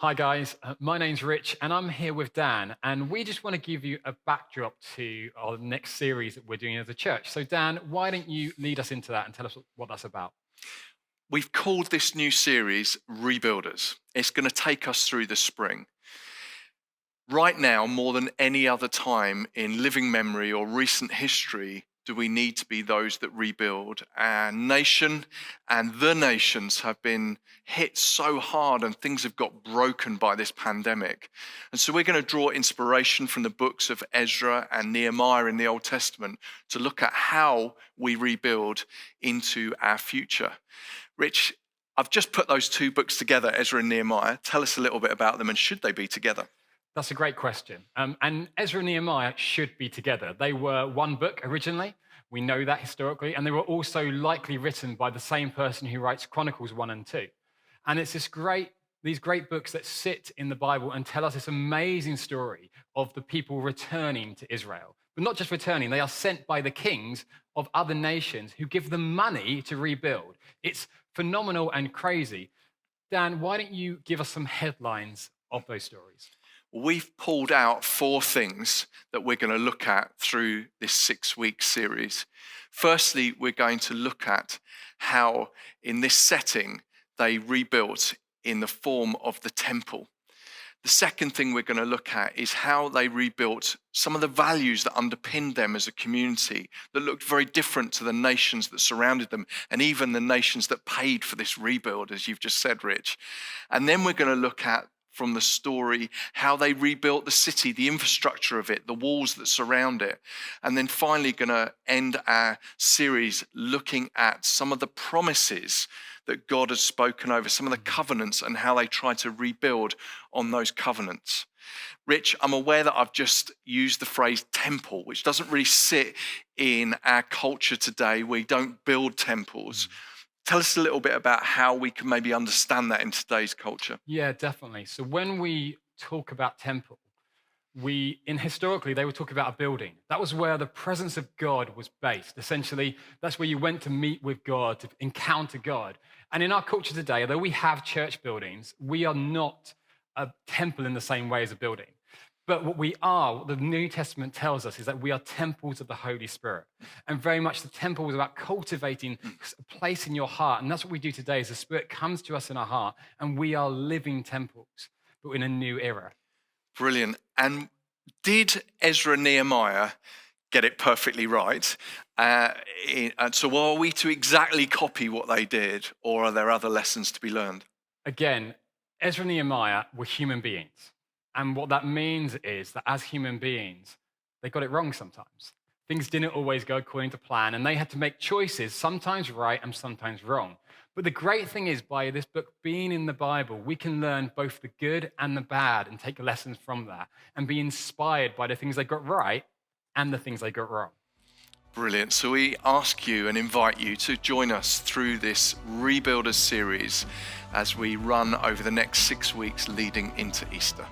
Hi guys, my name's Rich and I'm here with Dan, and we just want to give you a backdrop to our next series that we're doing as a church. So Dan, why don't you lead us into that and tell us what that's about? We've called this new series Rebuilders. It's going to take us through the spring. Right now, more than any other time in living memory or recent history, do we need to be those that rebuild. Our nation and the nations have been hit so hard and things have got broken by this pandemic. And so we're going to draw inspiration from the books of Ezra and Nehemiah in the Old Testament to look at how we rebuild into our future. Rich, I've just put those two books together, Ezra and Nehemiah. Tell us a little bit about them, and should they be together? That's a great question. And Ezra and Nehemiah should be together. They were one book originally. We know that historically. And they were also likely written by the same person who writes Chronicles 1 and 2. And it's these great books that sit in the Bible and tell us this amazing story of the people returning to Israel. But not just returning, they are sent by the kings of other nations who give them money to rebuild. It's phenomenal and crazy. Dan, why don't you give us some headlines of those stories? We've pulled out four things that we're going to look at through this 6-week series. Firstly, we're going to look at how in this setting they rebuilt in the form of the temple. The second thing we're going to look at is how they rebuilt some of the values that underpinned them as a community that looked very different to the nations that surrounded them, and even the nations that paid for this rebuild, as you've just said, Rich. And then we're going to look at from the story how they rebuilt the city, the infrastructure of it, the walls that surround it. And then finally going to end our series looking at some of the promises that God has spoken over, some of the covenants, and how they try to rebuild on those covenants. Rich, I'm aware that I've just used the phrase temple, which doesn't really sit in our culture today. We don't build temples. Tell us a little bit about how we can maybe understand that in today's culture. Yeah, definitely. So when we talk about temple, historically they would talk about a building. That was where the presence of God was based. Essentially, that's where you went to meet with God, to encounter God. And in our culture today, although we have church buildings, we are not a temple in the same way as a building. But what the New Testament tells us, is that we are temples of the Holy Spirit. And very much the temple was about cultivating a place in your heart. And that's what we do today, is the Spirit comes to us in our heart, and we are living temples, but in a new era. Brilliant. And did Ezra and Nehemiah get it perfectly right? And so are we to exactly copy what they did, or are there other lessons to be learned? Again, Ezra and Nehemiah were human beings. And what that means is that as human beings, they got it wrong sometimes. Things didn't always go according to plan, and they had to make choices, sometimes right and sometimes wrong. But the great thing is, by this book being in the Bible, we can learn both the good and the bad and take lessons from that and be inspired by the things they got right and the things they got wrong. Brilliant. So we ask you and invite you to join us through this Rebuilders series as we run over the next 6 weeks leading into Easter.